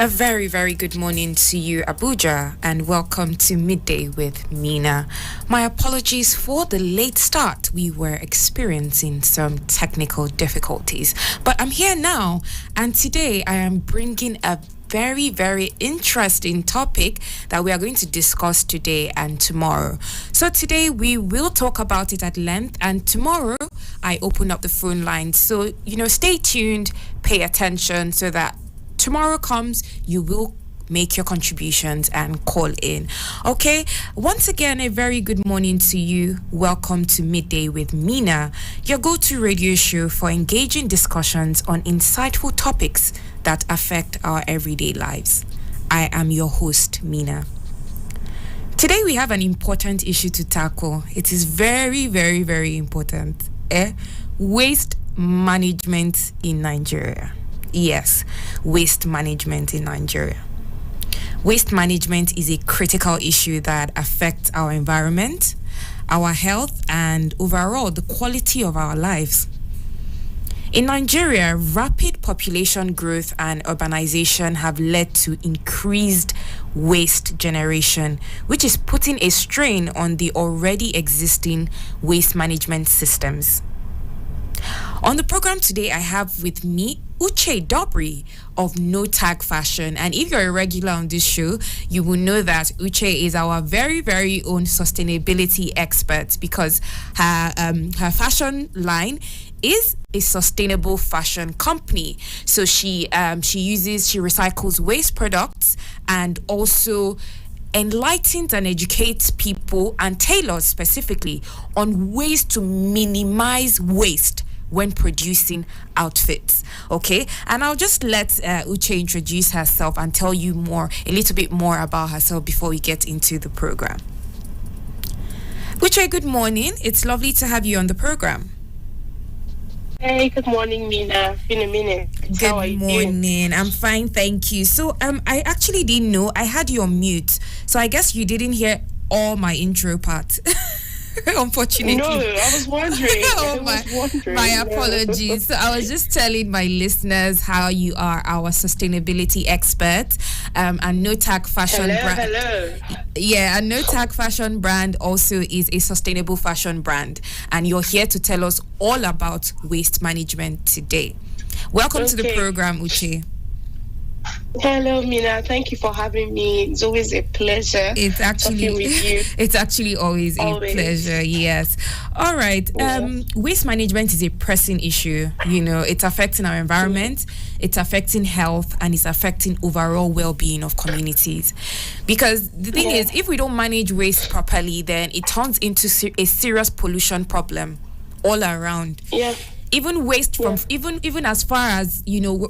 A very, very good morning to you, Abuja, and welcome to Midday with Mena. My apologies for the late start. We were experiencing some technical difficulties, but I'm here now, and today I am bringing a very, very interesting topic that we are going to discuss today and tomorrow. So today we will talk about it at length, and tomorrow I open up the phone line. So, stay tuned, pay attention so that tomorrow comes, you will make your contributions and call in. Okay, once again, a very good morning to you. Welcome to Midday with Mena, your go-to radio show for engaging discussions on insightful topics that affect our everyday lives. I am your host, Mena. Today we have an important issue to tackle. It is very, very, very important. Waste management in Nigeria. Yes, waste management in Nigeria. Waste management is a critical issue that affects our environment, our health, and overall the quality of our lives. In Nigeria, rapid population growth and urbanization have led to increased waste generation, which is putting a strain on the already existing waste management systems. On the program today, I have with me Uche Dobry of No Tag Fashion. And if you're a regular on this show, you will know that Uche is our very, very own sustainability expert because her fashion line is a sustainable fashion company. So she recycles waste products and also enlightens and educates people and tailors specifically on ways to minimize waste when producing outfits. Okay, and I'll just let Uche introduce herself and tell you a little bit more about herself before we get into the program. Uche, good morning. It's lovely to have you on the program. Hey, good morning, Mena. Been a minute. How are you morning. Doing? I'm fine, thank you. So I actually didn't know I had you on mute, so I guess you didn't hear all my intro part. Unfortunately. No, I was wondering. My apologies. So I was just telling my listeners how you are our sustainability expert, and No Tag Fashion brand. Hello. Yeah, and No Tag Fashion brand also is a sustainable fashion brand, and you're here to tell us all about waste management today. Welcome to the program, Uche. Hello, Mena. Thank you for having me. It's always a pleasure talking with you. It's actually always a pleasure, yes. All right. Waste management is a pressing issue. It's affecting our environment, it's affecting health, and it's affecting overall well-being of communities. Because the thing is, if we don't manage waste properly, then it turns into a serious pollution problem all around. Yeah. Even waste from even as far as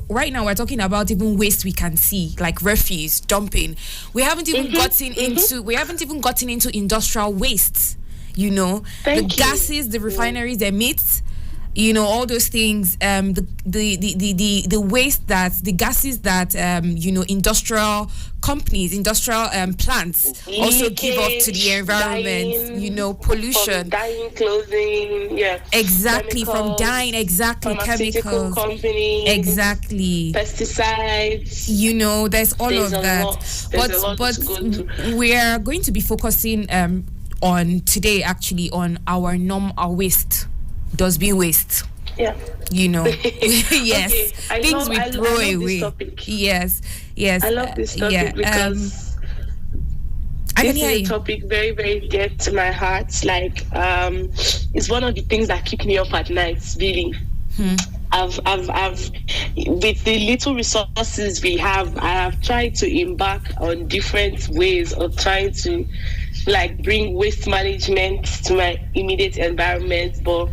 right now we're talking about even waste we can see, like refuse dumping. We haven't even gotten into industrial wastes. The gases the refineries emit, all those things, the waste that the gases that industrial companies, industrial plants also give off to the environment, pollution, from dyeing clothing, exactly, from dyeing, exactly, chemicals, companies, exactly, pesticides, there's all of that. But we are going to be focusing on today actually on our waste, dustbin waste. Yeah. Yes. Okay. Things we throw away. Yes. I love this topic because this is a topic very, very dear to my heart. Like, it's one of the things that keep me up at night, really. I've with the little resources we have, I have tried to embark on different ways of trying to bring waste management to my immediate environment, but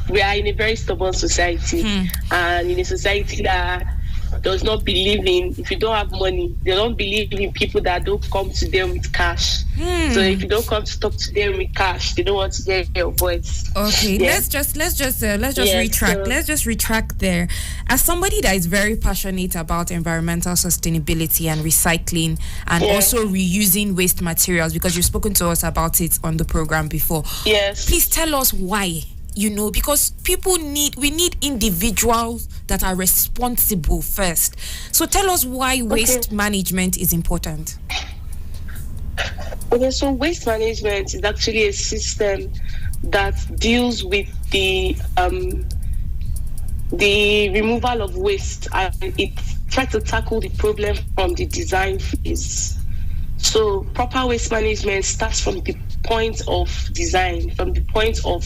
we are in a very stubborn society, and in a society that does not believe in, if you don't have money, they don't believe in people that don't come to them with cash. So if you don't come to talk to them with cash, they don't want to hear your voice. Okay, let's just retract. Let's just retract there. As somebody that is very passionate about environmental sustainability and recycling and also reusing waste materials, because you've spoken to us about it on the program before. Yes. Please tell us why. because we need individuals that are responsible first. So tell us why waste management is important. Okay, so waste management is actually a system that deals with the removal of waste, and it tries to tackle the problem from the design phase. So proper waste management starts from the point of design, from the point of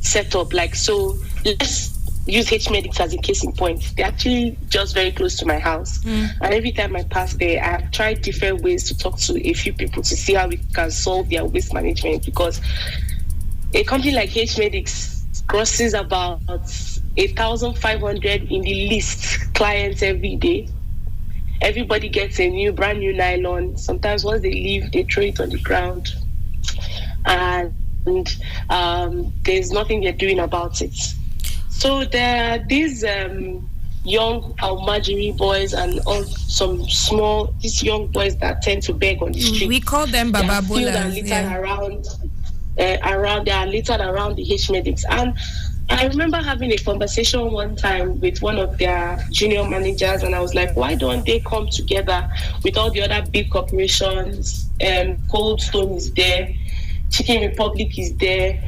setup. So let's use H-Medics as a case in point. They're actually just very close to my house. And every time I pass there, I've tried different ways to talk to a few people to see how we can solve their waste management, because a company like H-Medics crosses about 1,500 in the list clients every day. Everybody gets a brand new nylon. Sometimes once they leave, they throw it on the ground. And there's nothing they're doing about it. So there are these young Almajiri boys and these young boys that tend to beg on the street. We call them bababulas. They are littered around the H-Medics. And I remember having a conversation one time with one of their junior managers, and I was like, why don't they come together with all the other big corporations? Cold Stone is there, Chicken Republic is there.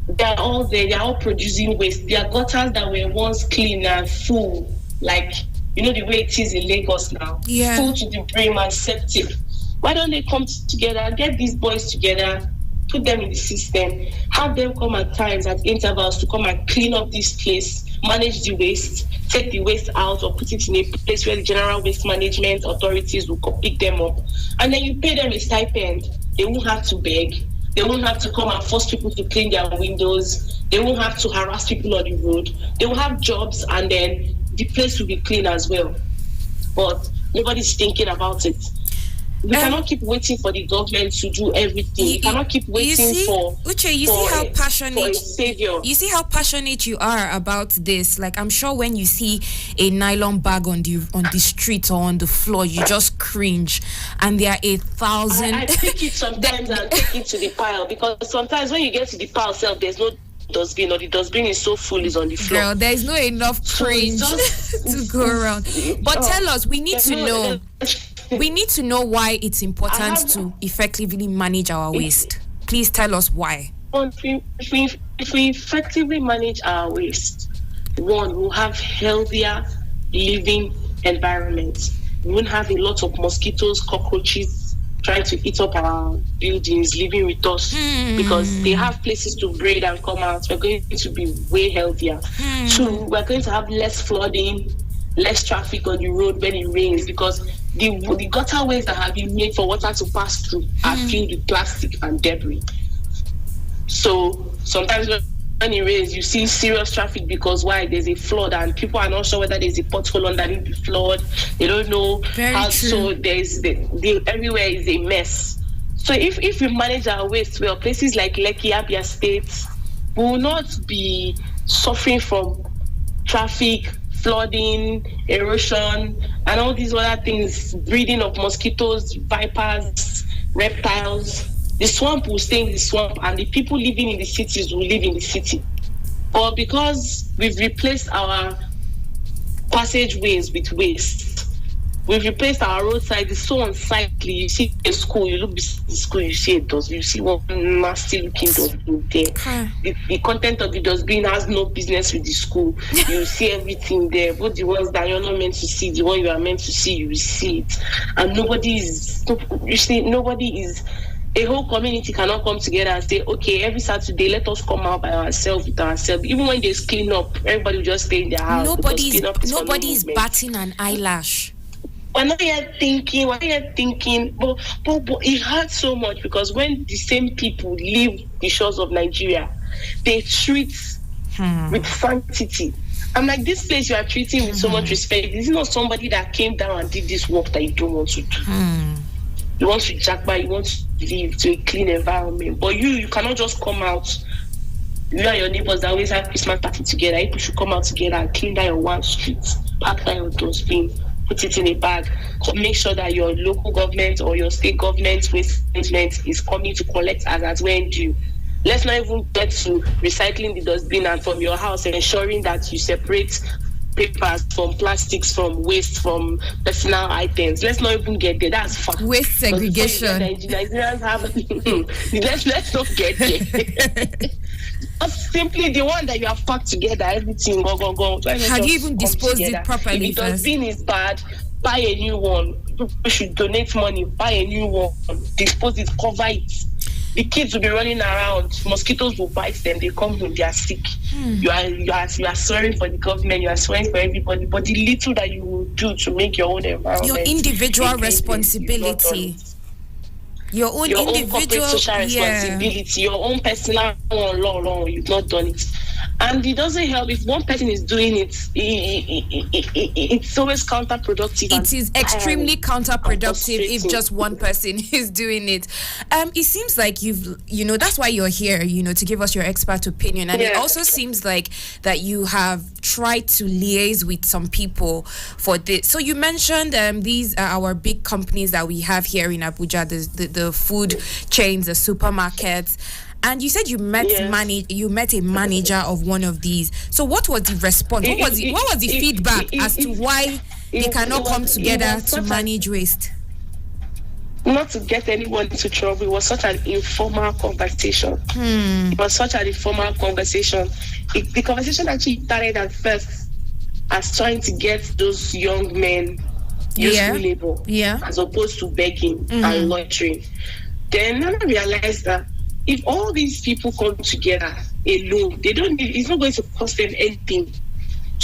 They're all there. They're all producing waste. Their gutters that were once clean and full, like, the way it is in Lagos now, full to the brim and septic. Why don't they come together, get these boys together, put them in the system, have them come at times, at intervals, to come and clean up this place, manage the waste, take the waste out or put it in a place where the general waste management authorities will pick them up. And then you pay them a stipend. They won't have to beg. They won't have to come and force people to clean their windows. They won't have to harass people on the road. They will have jobs, and then the place will be clean as well. But nobody's thinking about it. We cannot keep waiting for the government to do everything. We cannot keep waiting for Uche, you see how passionate a savior. You see how passionate you are about this. Like, I'm sure when you see a nylon bag on the street or on the floor, you just cringe. And there are 1,000. I pick it sometimes and take it to the pile, because sometimes when you get to the pile itself, there's no dustbin, or the dustbin is so full, it's on the floor. Girl, there is no enough cringe to go around. But tell us, we need to know. We need to know why it's important to effectively manage our waste. Please tell us why. If we effectively manage our waste, one, we'll have healthier living environments. We won't have a lot of mosquitoes, cockroaches trying to eat up our buildings, living with us, because they have places to breed and come out. We're going to be way healthier. Two, we're going to have less flooding, less traffic on the road when it rains, because the gutter ways that have been made for water to pass through are filled with plastic and debris. So sometimes when it rains, you see serious traffic, because why? There's a flood and people are not sure whether there's a pothole underneath the flood. They don't know how. So there's everywhere is a mess. So if we manage our waste well, places like Lekki, Abia State will not be suffering from traffic, flooding, erosion, and all these other things, breeding of mosquitoes, vipers, reptiles. The swamp will stay in the swamp, and the people living in the cities will live in the city. But because we've replaced our passageways with waste, we've replaced our roadside, it's so unsightly. You see a school, you look beside the school, you see a dustbin, you see one nasty looking dustbin there. The content of the dustbin has no business with the school. You see everything there, both the ones that you're not meant to see, the one you are meant to see, you will see it. And a whole community cannot come together and say, okay, every Saturday, let us come out by ourselves with ourselves. Even when there's clean up, everybody will just stay in their house. Nobody's batting an eyelash. We're not yet thinking, but it hurts so much, because when the same people leave the shores of Nigeria, they treat with sanctity. I'm like, this place you are treating with so much respect. This is not somebody that came down and did this work that you don't want to do. You want to jackpot, you want to live to a clean environment. But you cannot just come out. You and your neighbors that always have Christmas party together. You should come out together and clean down your one street, pack down your dustbin, put it in a bag. Make sure that your local government or your state government waste management is coming to collect as when due. Let's not even get to recycling the dustbin and from your house and ensuring that you separate papers from plastics, from waste, from personal items. Let's not even get there. That's fact. Waste segregation. Nigerians have let's not get there. Simply the one that you have packed together, everything go. Have you even disposed it properly? If the dustbin is bad, buy a new one. People should donate money, buy a new one, dispose it, cover it. The kids will be running around. Mosquitoes will bite them. They come home, they are sick. You are swearing for the government. You are swearing for everybody. But the little that you will do to make your own environment, your individual responsibility, your own individual social responsibility, your own personal law. You've not done it. And it doesn't help if one person is doing it. It's always counterproductive. It is extremely counterproductive if just one person is doing it. It seems like that's why you're here, to give us your expert opinion. And it also seems like that you have tried to liaise with some people for this. So you mentioned these are our big companies that we have here in Abuja, the food chains, the supermarkets. And you said you met a manager of one of these. So what was the response? What was the feedback as to why they cannot come together to manage waste? Not to get anyone into trouble. It was such an informal conversation. It was such an informal conversation. The conversation actually started at first as trying to get those young men useful labor, as opposed to begging and loitering. Then I realized that if all these people come together alone, it's not going to cost them anything.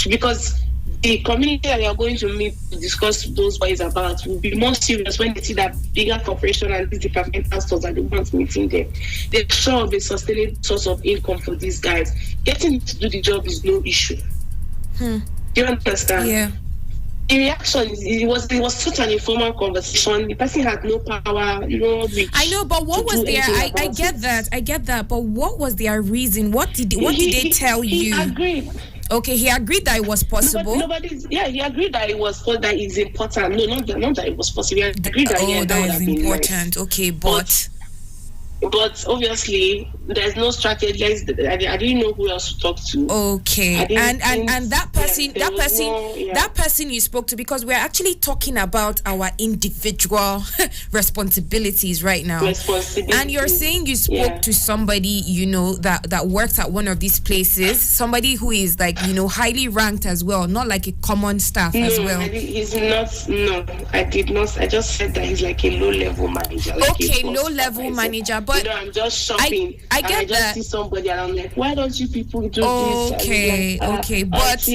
Because the community that they are going to meet to discuss those what it's about will be more serious when they see that bigger corporation and these departmental stores are the ones meeting them. They're sure of a sustainable source of income for these guys. Getting to do the job is no issue. Do you understand? Yeah. The reaction, it was such an informal conversation. The person had no power, I know, but what was their? I get that. But what was their reason? What did they tell you? He agreed. Okay, he agreed that it was possible. He agreed that it was that it's important. No, not that it was possible. He agreed that that is important. Nice. Okay, but obviously there's no strategy. I didn't know who else to talk to. Okay, and that person you spoke to, because we're actually talking about our individual responsibilities right now. And you're saying you spoke to somebody that works at one of these places, somebody who is highly ranked as well, not like a common staff as well. He's not. No, I did not. I just said that he's like a low-level manager. Low-level manager. But I'm just shopping. I get and I just that. see somebody and I'm like, why don't you people do this? Okay, but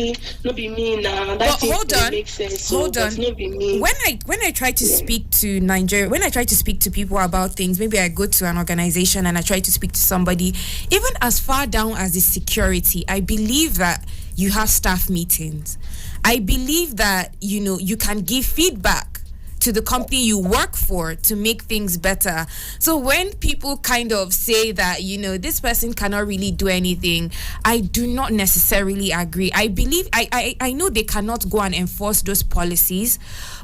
not be me now. But hold on. Make sense, hold on. Not be me. When I try to speak to Nigeria, when I try to speak to people about things, maybe I go to an organization and I try to speak to somebody, even as far down as the security, I believe that you have staff meetings. I believe that you can give feedback to the company you work for to make things better. So when people kind of say that, this person cannot really do anything, I do not necessarily agree. I believe, I know they cannot go and enforce those policies,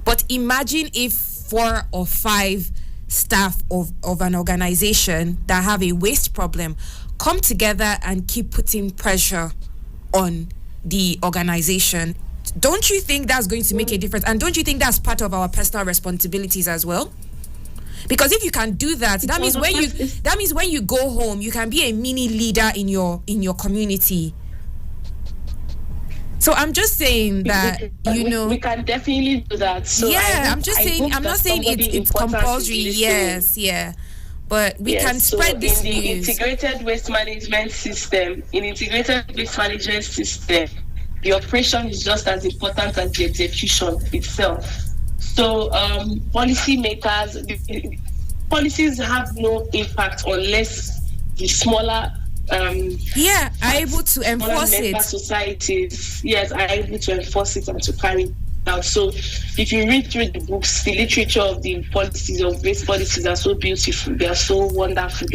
but imagine if 4 or 5 staff of an organization that have a waste problem come together and keep putting pressure on the organization. Don't you think that's going to make a difference? And don't you think that's part of our personal responsibilities as well? Because if you can do that, that means when you go home, you can be a mini leader in your community. So I'm just saying that we can definitely do that. So I'm just saying. I'm not saying it's compulsory. Yes, but we can spread this in the news. integrated waste management system. The operation is just as important as the execution itself. So policies have no impact unless the smaller are able to enforce it. Societies, are able to enforce it and to carry it out. So if you read through the books, the literature of the policies, of waste policies, are so beautiful, they are so wonderful,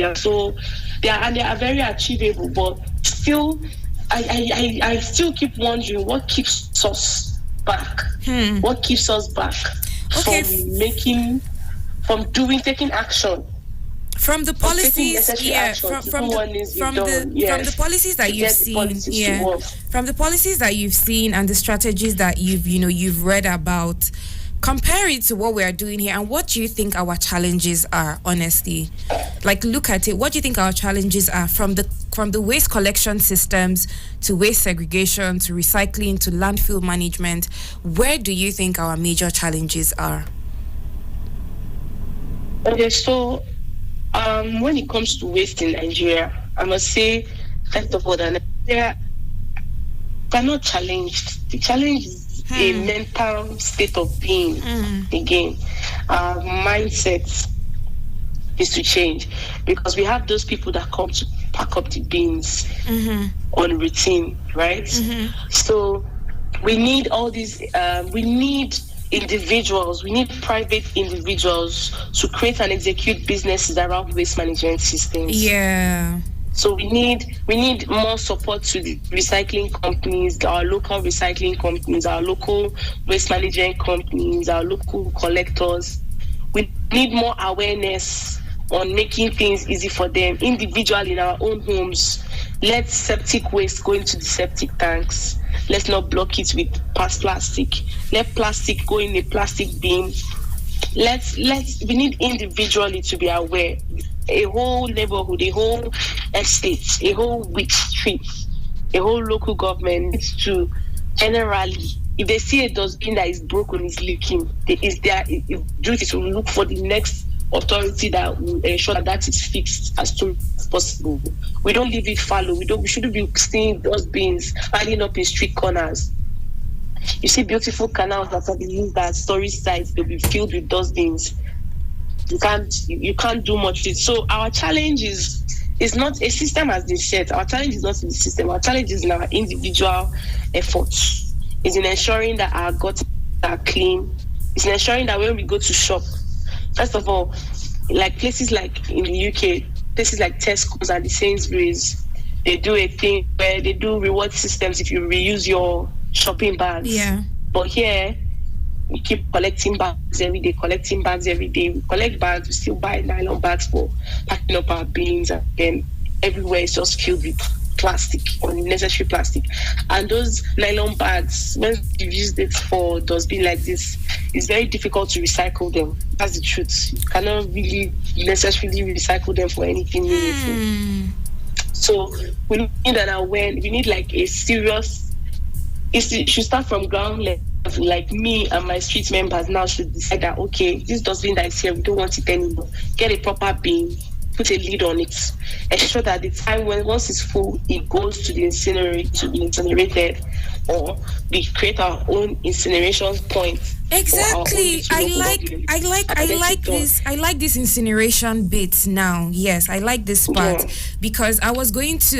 they are very achievable, but still I still keep wondering what keeps us back. What keeps us back from taking action? from the policies, from the policies that you've seen, from the policies that you've seen and the strategies that you've read about, compare it to what we are doing here, and what do you think our challenges are? Honestly, like, look at it. What do you think our challenges are, from the waste collection systems to waste segregation to recycling to landfill management? Where do you think our major challenges are? Okay, so when it comes to waste in Nigeria, I must say, first of all, that Nigeria cannot challenged. The challenge is a mental state of being. Again, our mindset is to change, because we have those people that come to pack up the bins on routine, right? So we need all these, we need individuals, we need private individuals to create and execute businesses around waste management systems. Yeah. So we need more support to the recycling companies, our local recycling companies, our local waste management companies, our local collectors. We need more awareness on making things easy for them individually in our own homes. Let septic waste go into the septic tanks. Let's not block it with past plastic. Let plastic go in a plastic bin. We need individually to be aware. A whole neighborhood, a whole estate, a whole street, a whole local government needs to generally, if they see a dustbin that is broken, is leaking, it's their duty to look for the next authority that will ensure that is fixed as soon as possible. We don't leave it fallow. We shouldn't be seeing dustbins piling up in street corners. You see beautiful canals that have been used as storage sites, they'll be filled with dustbins. You can't do much with it. So our challenge is not a system has been set. Our challenge is not in the system. Our challenge is in our individual efforts. It's in ensuring that our gutters are clean. It's in ensuring that when we go to shop, first of all, like places like in the UK, places like Tesco's and the Sainsbury's, they do a thing where they do reward systems if you reuse your shopping bags. Yeah. But here, we keep collecting bags every day. We collect bags, we still buy nylon bags for packing up our bins, and then everywhere is just filled with plastic, unnecessary plastic. And those nylon bags, when you've used it for dustbin like this, it's very difficult to recycle them. That's the truth. You cannot really necessarily recycle them for anything meaningful. So we need an awareness. We need like a serious. It should start from ground level. Like me and my street members now should decide that, okay, this dustbin that is here, we don't want it anymore. Get a proper bin, put a lid on it, ensure that the time once it's full, it goes to the incinerator to be incinerated, or we create our own incineration point. Exactly. I like this incineration bit now. Yes, I like this part because I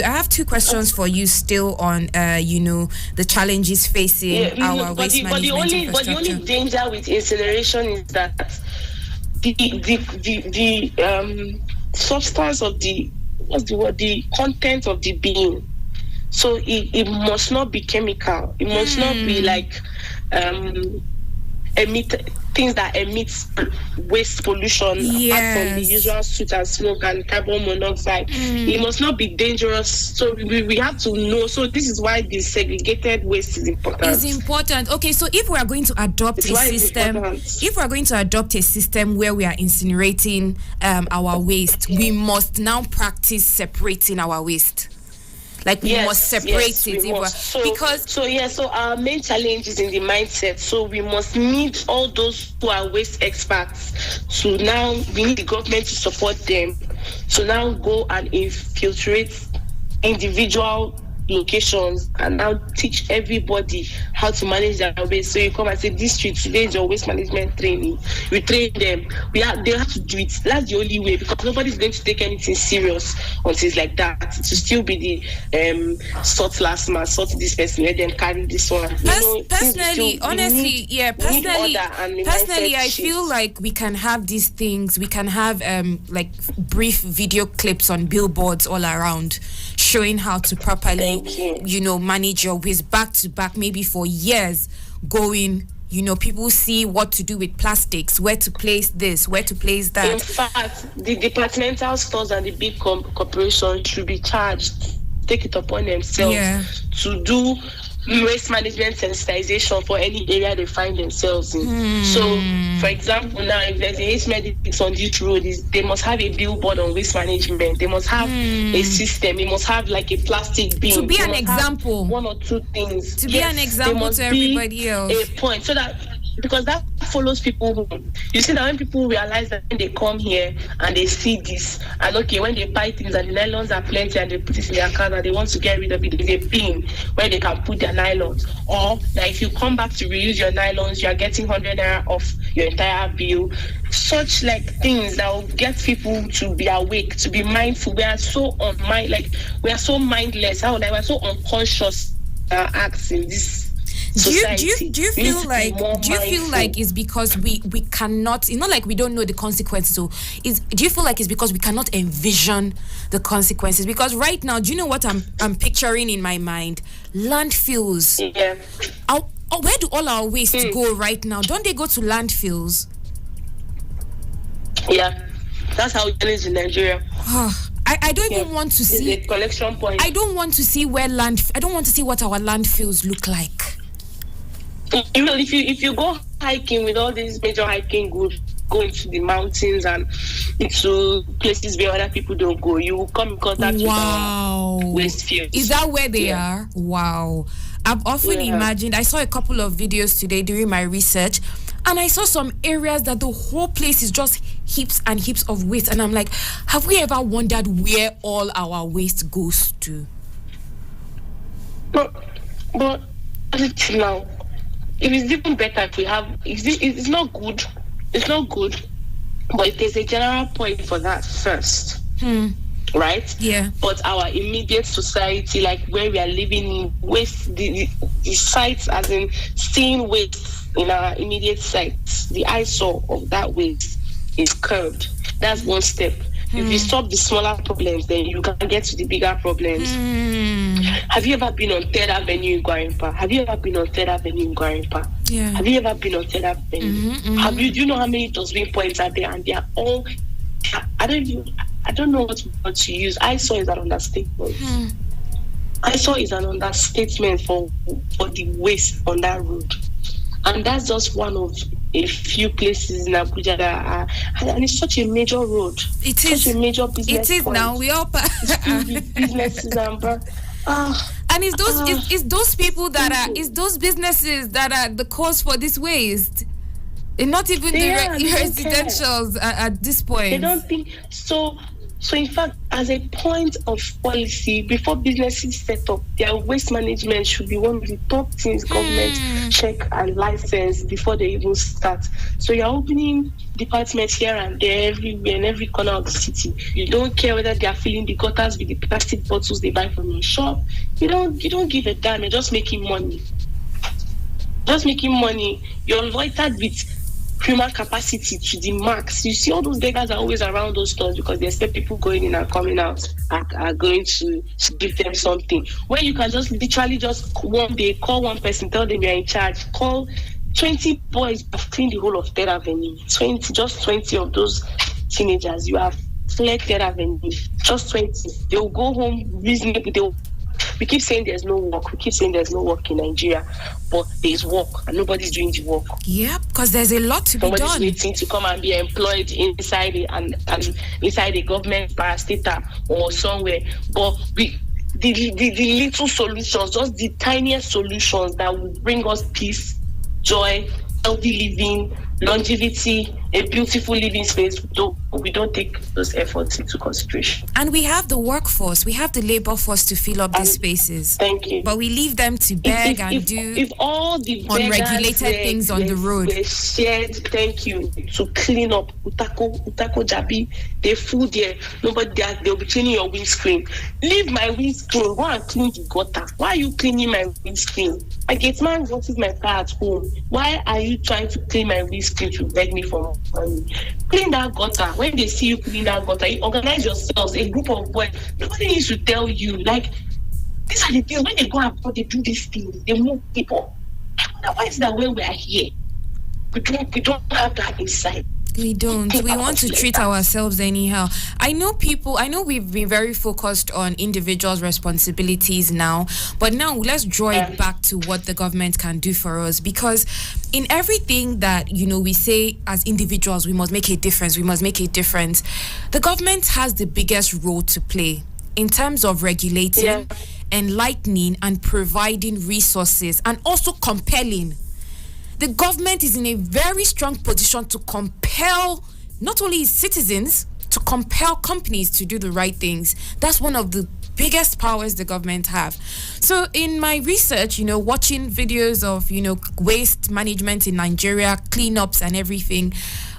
have two questions for you still on the challenges facing our waste management infrastructure. But the only danger with incineration is that the substance of the content of the bin. So it must not be chemical. It must not be like things that emit waste pollution apart from the usual soot and smoke and carbon monoxide. It must not be dangerous. So we have to know. So this is why the segregated waste is important. It's important. Okay, so if we are going to adopt a system where we are incinerating our waste, we must now practice separating our waste. Like we must separate it. So our main challenge is in the mindset. So we must need all those who are waste experts. So now we need the government to support them. So now go and infiltrate individual locations and now teach everybody how to manage their waste. So you come and say, this street today is your waste management training. We train them. They have to do it. That's the only way, because nobody's going to take anything serious on things like that. To still be the sort last man, sort this person, let them carry this one. Personally, I feel like we can have these things. We can have like brief video clips on billboards all around, showing how to properly manage your waste back to back, maybe for years, going people see what to do with plastics, where to place this, where to place that. In fact, the departmental stores and the big corporations should be charged, take it upon themselves to do waste management sensitization for any area they find themselves in. So, for example, now if there's a waste medics on this road, they must have a billboard on waste management. They must have a system. They must have like a plastic bin. To be an example. One or two things. To be an example to everybody else. A point, so that because that follows people home. You see that when people realize that when they come here and they see this, and okay, when they buy things and the nylons are plenty and they put it in their car and they want to get rid of it, there's a bin where they can put their nylons. Or that if you come back to reuse your nylons, you are getting 100 naira off your entire bill. Such like things that will get people to be awake, to be mindful. We are so we are so mindless. We're so unconscious acts in this. Do you feel like it's because we cannot, it's not like we don't know the consequences, so do you feel like it's because we cannot envision the consequences? Because right now, do you know what I'm picturing in my mind? Landfills. Yeah. Where do all our waste go right now? Don't they go to landfills? Yeah, that's how it is in Nigeria. I don't even want to see a collection point. I don't want to see I don't want to see what our landfills look like. If you go hiking with all these major hiking groups, go into the mountains and into places where other people don't go, you will come in contact with waste fields. Is that where they are? Wow. I've often imagined, I saw a couple of videos today during my research, and I saw some areas that the whole place is just heaps and heaps of waste, and I'm like, have we ever wondered where all our waste goes to? But now, it is even better if we have. It's not good. It's not good. But there's a general point for that first, right? Yeah. But our immediate society, like where we are living in, waste the sites, as in seeing waste in our immediate sites, the eyesore of that waste is curbed. That's one step. If you stop the smaller problems, then you can get to the bigger problems. Have you ever been on 3rd Avenue in Gwarinpa? Yeah. Have you ever been on 3rd Avenue? Do you know how many dustbin points are there? And they are all, I don't know what word to use. Eyesore is an understatement. Eyesore is an understatement for the waste on that road. And that's just one of a few places in Abuja that are, and it's such a major road. It is such a major business. It is point. now. We all businesses and and it's those people that are, it's those businesses that are the cause for this waste. And not even the residentials at this point. They don't think so. So in fact, as a point of policy, before businesses set up, their waste management should be one of the top things government check and license before they even start. So you're opening departments here and there, everywhere, in every corner of the city. You don't care whether they are filling the gutters with the plastic bottles they buy from your shop. You don't give a damn. You're just making money. You're loitered with human capacity to the max. You see, all those beggars are always around those stores because they expect people going in and coming out are going to give them something. When you can just literally one day call one person, tell them you're in charge, call 20 boys have cleaned the whole of 3rd Avenue. 20 of those teenagers, you have cleared 3rd Avenue. Just 20. They will go home reasonably. We keep saying there's no work in Nigeria, but there's work and nobody's doing the work. Yeah, because there's a lot to be done. Somebody's waiting to come and be employed inside inside a government parastatal or somewhere. But the little solutions, just the tiniest solutions that will bring us peace, joy, healthy living, longevity, a beautiful living space, we don't take those efforts into consideration. And we have the workforce, we have the labor force to fill up these spaces. Thank you. But we leave them to beg if all the unregulated things on the road. They shared, thank you, to clean up Utako Jabi, they food there, nobody there, they'll be cleaning your windscreen. Leave my windscreen, go and clean the gutter. Why are you cleaning my windscreen? I get man wanted my car at home. Why are you trying to clean my windscreen to beg me for money? Clean that gutter. When they see you clean that gutter, you organize yourselves, a group of boys. Nobody needs to tell you. Like, these are the things. When they go abroad, they do these things. They move people. I wonder why is that when we are here? we don't have that insight. We don't. We want to treat ourselves anyhow. I know we've been very focused on individuals' responsibilities now, but now let's draw it back to what the government can do for us, because in everything that, we say as individuals, we must make a difference. The government has the biggest role to play in terms of regulating, enlightening, and providing resources, and also compelling. The government is in a very strong position to compel not only its citizens, to compel companies to do the right things. That's one of the biggest powers the government have. So in my research, watching videos of, waste management in Nigeria, cleanups and everything,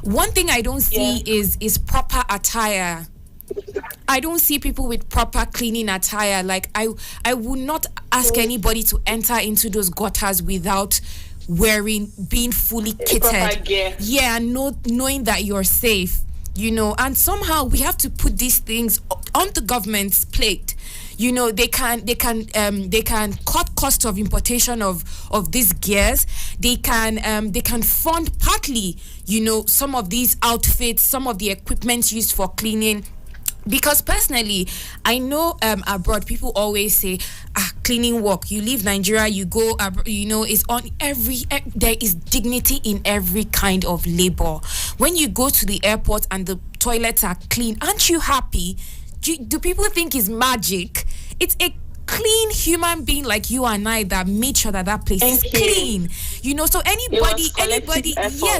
one thing I don't see is proper attire. I don't see people with proper cleaning attire. Like I would not ask anybody to enter into those gutters without being fully kitted, knowing that you're safe, and somehow we have to put these things on the government's plate. They can cut cost of importation of these gears. They can fund partly, some of these outfits, some of the equipment used for cleaning. Because personally, I know abroad people always say, cleaning work. You leave Nigeria, you go, it's on there is dignity in every kind of labor. When you go to the airport and the toilets are clean, aren't you happy? Do people think it's magic? It's a clean human being like you and I that made sure that place is clean. So anybody,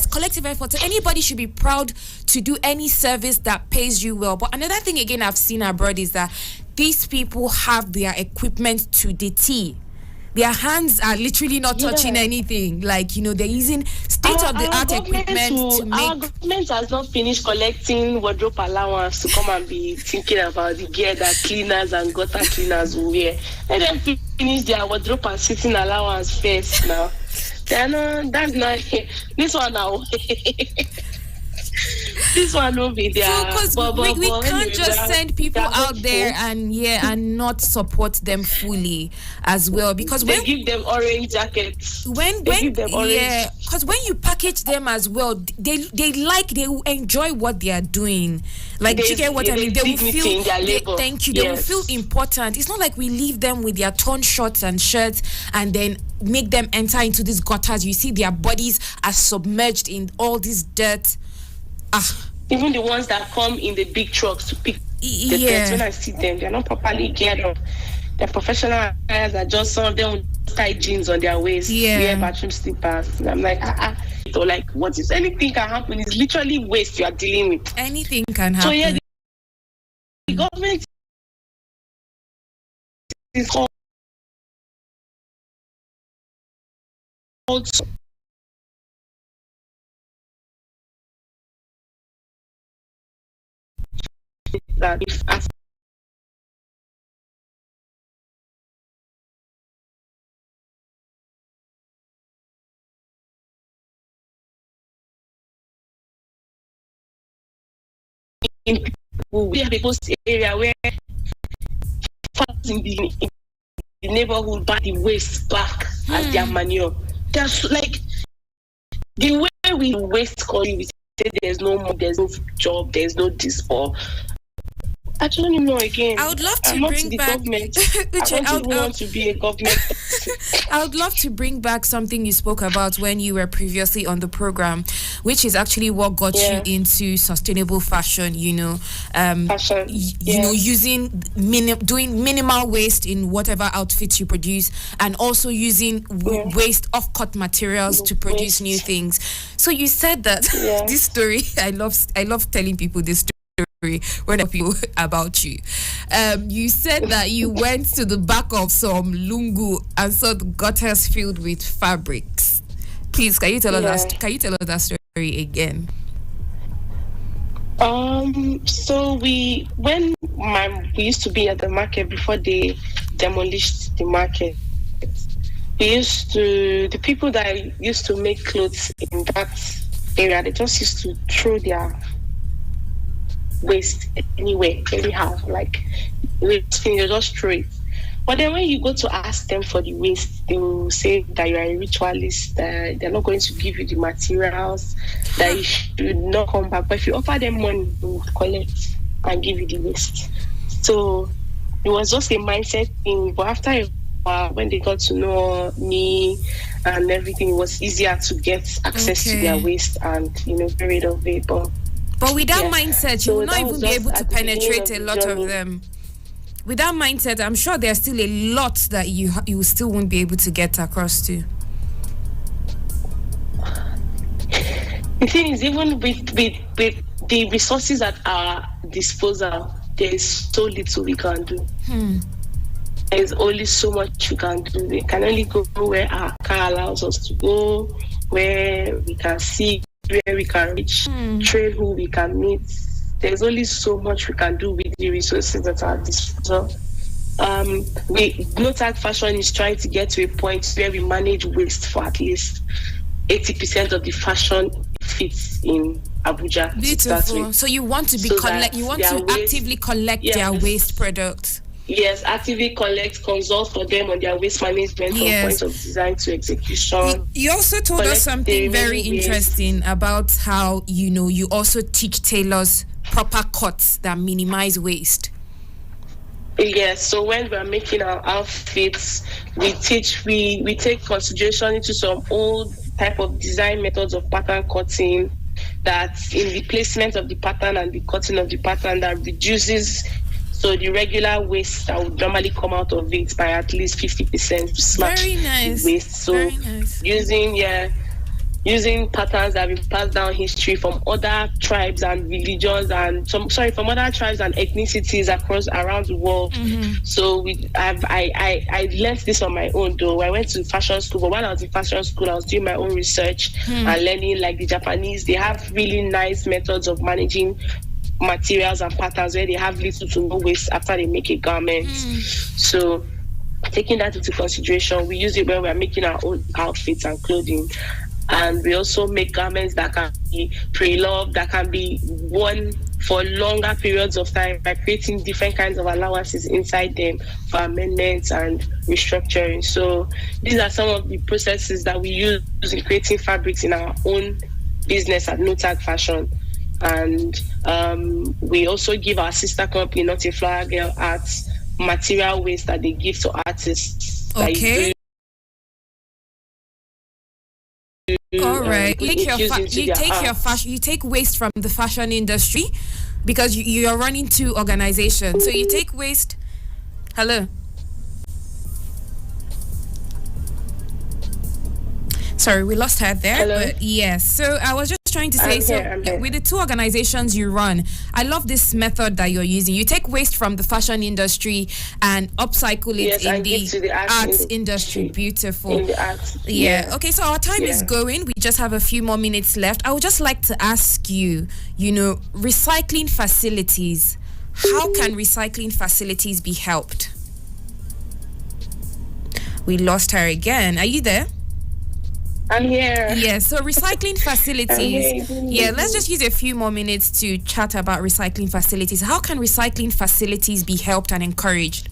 collective effort. So anybody should be proud to do any service that pays you well. But another thing again I've seen abroad is that these people have their equipment to the T. Their hands are literally not touching anything. Like, they're using state-of-the-art equipment to make... Our government has not finished collecting wardrobe allowance to come and be thinking about the gear that cleaners and gutter cleaners will wear. Let them finish their wardrobe and sitting allowance first now. That's not... This one now... This one will be there. Because we can't just send people out there and not support them fully as well. Because they give them orange jackets. Because when you package them as well, they will enjoy what they are doing. Like, do you get what I mean? They will feel. Thank you. They will feel important. It's not like we leave them with their torn shorts and shirts and then make them enter into these gutters. You see, their bodies are submerged in all this dirt. Even the ones that come in the big trucks to pick the dirt, when I see them, they're not properly geared up. They're professional guys that just some of them with tight jeans on their waist, wear bathroom slippers. And I'm like, So like, what is anything can happen? It's literally waste you are dealing with. Anything can happen. So the government is also that if as we have a post area where farmers in the neighborhood buy the waste back as their manure. There's like the way we waste calling, we say there's no more, there's no job, there's no this or I don't even know again. I would love to bring back government. I want to be a government. I would love to bring back something you spoke about when you were previously on the program, which is actually what got you into sustainable fashion. Fashion. Using doing minimal waste in whatever outfits you produce, and also using waste off-cut materials to produce new things. So you said that this story. I love telling people this story. When I feel about you, you said that you went to the back of some lungu and saw the gutters filled with fabrics. Please, can you tell us that story again? So we used to be at the market before they demolished the market. The people that used to make clothes in that area, they just used to throw their waste anywhere, anyhow, like waste, you just throw it. But then when you go to ask them for the waste, they will say that you are a ritualist, they're not going to give you the materials, that you should not come back. But if you offer them money, they will collect and give you the waste. So it was just a mindset thing. But after a while, when they got to know me and everything, it was easier to get access to their waste and, get rid of it. But with that mindset, you will not even be able to penetrate a lot of them. With that mindset, I'm sure there's still a lot that you still won't be able to get across to. The thing is, even with the resources at our disposal, there is so little we can do. There's only so much we can do. We can only go where our car allows us to go, where we can see, where we can reach, train who we can meet. There's only so much we can do with the resources at our disposal. No Tag Fashion is trying to get to a point where we manage waste for at least 80% of the fashion fits in Abuja. Beautiful. So you want to actively collect their waste products. Yes, actively collect, consult for them on their waste management from point of design to execution. You also told us something very interesting about how you also teach tailors proper cuts that minimize waste. Yes, so when we're making our outfits, we take consideration into some old type of design methods of pattern cutting, that in the placement of the pattern and the cutting of the pattern, that reduces the regular waste that would normally come out of it by at least 50% to smash the waste. So very nice. Using patterns that have been passed down history from other tribes and religions from other tribes and ethnicities around the world. So I learned this on my own, though. I went to fashion school, but while I was in fashion school, I was doing my own research and learning. Like the Japanese, they have really nice methods of managing materials and patterns where they have little to no waste after they make a garment. So taking that into consideration, we use it when we're making our own outfits and clothing. And we also make garments that can be pre-loved, that can be worn for longer periods of time by creating different kinds of allowances inside them for amendments and restructuring. So these are some of the processes that we use in creating fabrics in our own business at No Tag Fashion. And we also give our sister company, Not a Flower Girl Arts, material waste that they give to artists. Okay. All right. You take waste from the fashion industry because you are running two organizations. So you take waste. Hello. Sorry, we lost her there. Hello? But yes. So I was just trying to say, with the two organizations you run, I love this method that you're using. You take waste from the fashion industry and upcycle it in the arts industry. Beautiful. In the arts. Yeah. Okay, so our time is going. We just have a few more minutes left. I would just like to ask you, recycling facilities. How can recycling facilities be helped? We lost her again. Are you there? I'm here. Yeah, so recycling facilities. Yeah, let's just use a few more minutes to chat about recycling facilities. How can recycling facilities be helped and encouraged?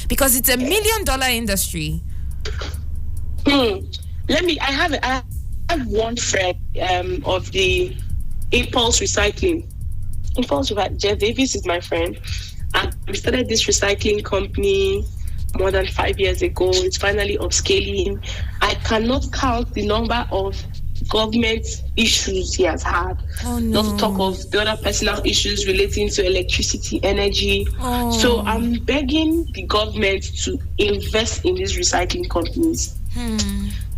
Because it's $1 million industry. I have one friend of the Impulse Recycling. Jeff Davis is my friend. And we started this recycling company more than 5 years ago. It's finally upscaling. I cannot count the number of government issues he has had. Oh, no. Not to talk of the other personal issues relating to electricity, energy. Oh. So I'm begging the government to invest in these recycling companies.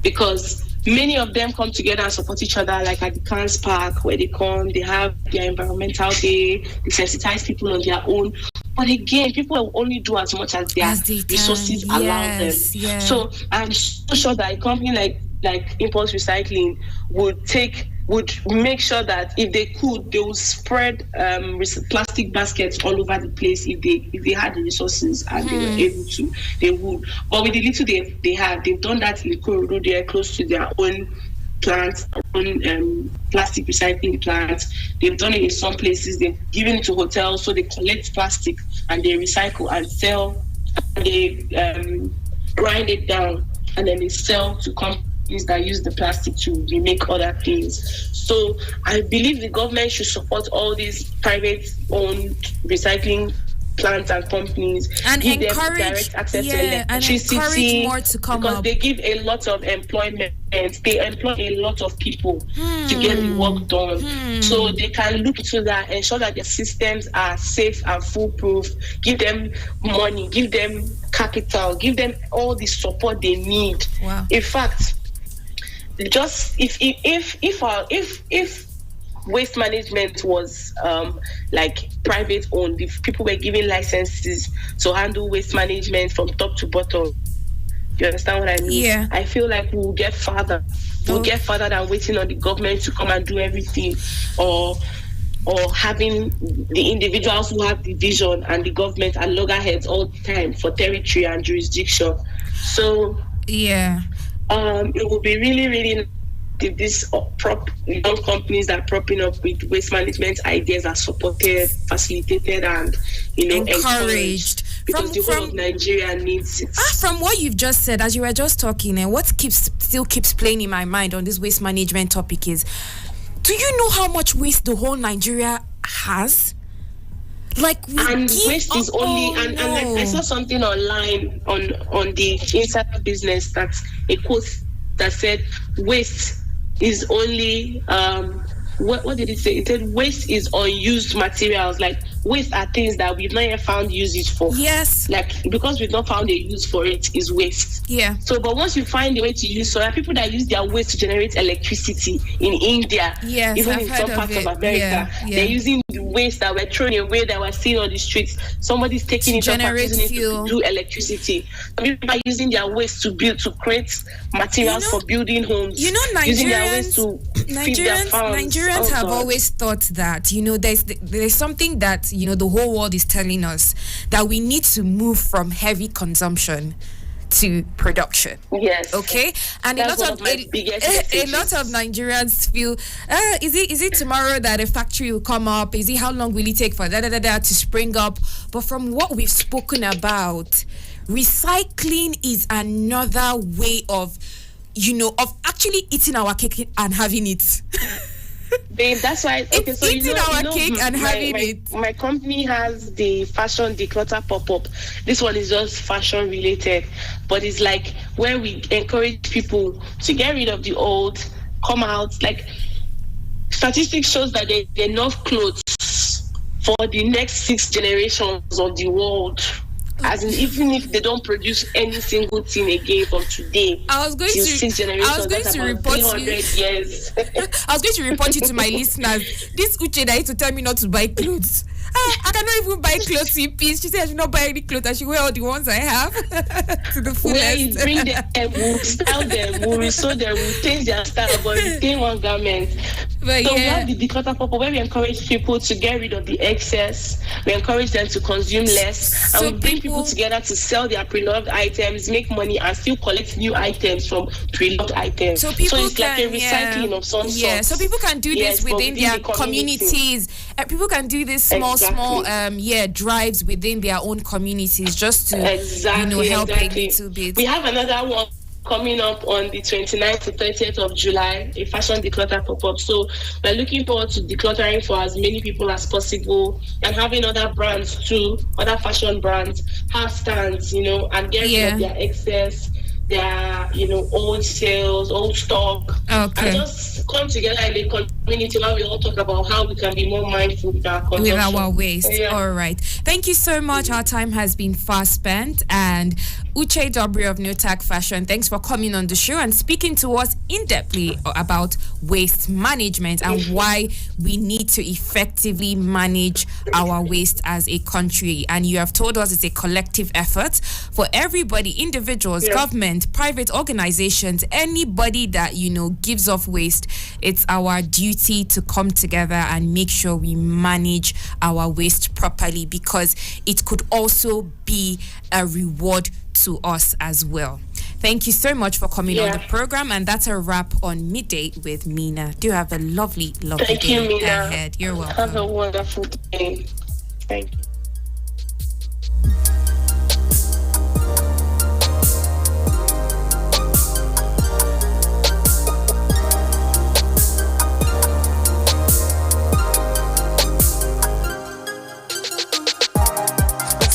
Because many of them come together and support each other, like at the Cans Park, where they come, they have their environmental day, they sensitize people on their own. But again, people will only do as much as their resources allow them. Yes. So I'm so sure that a company like Impulse Recycling would make sure that if they could, they would spread plastic baskets all over the place if they had the resources and they were able to, they would. But with the little they've done that in Korodo. They are close to their own plants, own plastic recycling plants. They've done it in some places. They've given it to hotels, so they collect plastic and they recycle and sell and they grind it down, and then they sell to companies that use the plastic to remake other things. So I believe the government should support all these private-owned recycling plants and companies, and give encourage them direct access to and electricity, encourage more to come because up. they give a lot of employment. They employ a lot of people to get the work done. So they can look into that, ensure that their systems are safe and foolproof, give them money, give them capital, give them all the support they need. Wow. In fact, just if waste management was like private owned, if people were given licenses to handle waste management from top to bottom, you understand what I mean? Yeah. I feel like we'll get farther. We'll get farther than waiting on the government to come and do everything, or having the individuals who have the vision and the government at loggerheads all the time for territory and jurisdiction. So yeah, it will be really, really nice if these young companies that are propping up with waste management ideas are supported, facilitated, and encouraged. Because the whole of Nigeria needs it. From what you've just said, as you were just talking, and what still keeps playing in my mind on this waste management topic is, do you know how much waste the whole Nigeria has? Like, waste is only and I saw something online on the inside business, that's a quote that said waste is only what did it say? It said waste is unused materials. Like, waste are things that we've not yet found uses for. Yes. Like, because we've not found a use for it, is waste. Yeah. So, but once you find a way to use, so there are people that use their waste to generate electricity in India. Yes, even I've in heard some parts of America. Yeah. They're using the waste that were thrown away, that were seen on the streets. Somebody's taking it up and using it to do electricity. Some people are using their waste to create materials for building homes. Using their waste to feed their farms. Nigerians have always thought that, there's something that, the whole world is telling us, that we need to move from heavy consumption to production. Yes. Okay. And that's a lot of Nigerians feel, is it tomorrow that a factory will come up? Is it how long will it take for to spring up? But from what we've spoken about, recycling is another way of actually eating our cake and having it. Babe, that's why. Okay, so eating our cake and having it. My company has the fashion declutter pop-up. This one is just fashion related, but it's like where we encourage people to get rid of the old, come out. Like, statistics shows that there's enough clothes for the next 6 generations of the world. As in, even if they don't produce any single thing again from today, I was going to report you. Years. I was going to report you to my listeners. This Uche that used to tell me not to buy clothes. I cannot even buy clothes in peace. She said I should not buy any clothes. I should wear all the ones I have to the fullest. We'll bring them, we'll style them, we'll resew them, we'll change their style, but retain one garment. But so we have the declutter purple, where we encourage people to get rid of the excess. We encourage them to consume less, and we bring people together to sell their pre-loved items, make money, and still collect new items from pre-loved items. So it's like a recycling of some sort. Yeah, so people can do this within their communities. People can do this small drives within their own communities, just to help a little bit. We have another one coming up on the 29th to 30th of July, a fashion declutter pop-up. So we're looking forward to decluttering for as many people as possible, and having other brands too, other fashion brands, have stands, and get rid of their excess, their, old sales, old stock, and just come together in a community where we all talk about how we can be more mindful with our consumption. With our waste. All right. Thank you so much. Our time has been fast spent. And Uche Dobry of No Tag Fashion, thanks for coming on the show and speaking to us in-depthly about waste management and why we need to effectively manage our waste as a country. And you have told us it's a collective effort for everybody, individuals, government, private organizations, anybody that, gives off waste. It's our duty to come together and make sure we manage our waste properly, because it could also be a reward to us as well. Thank you so much for coming on the program, and that's a wrap on Midday with Mena. Do have a lovely day ahead. You're welcome. Have a wonderful day. Thank you.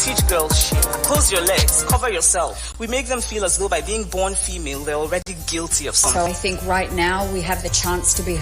teach girls shit. Close your legs, cover yourself. We make them feel as though by being born female, they're already guilty of something. So I think right now we have the chance to be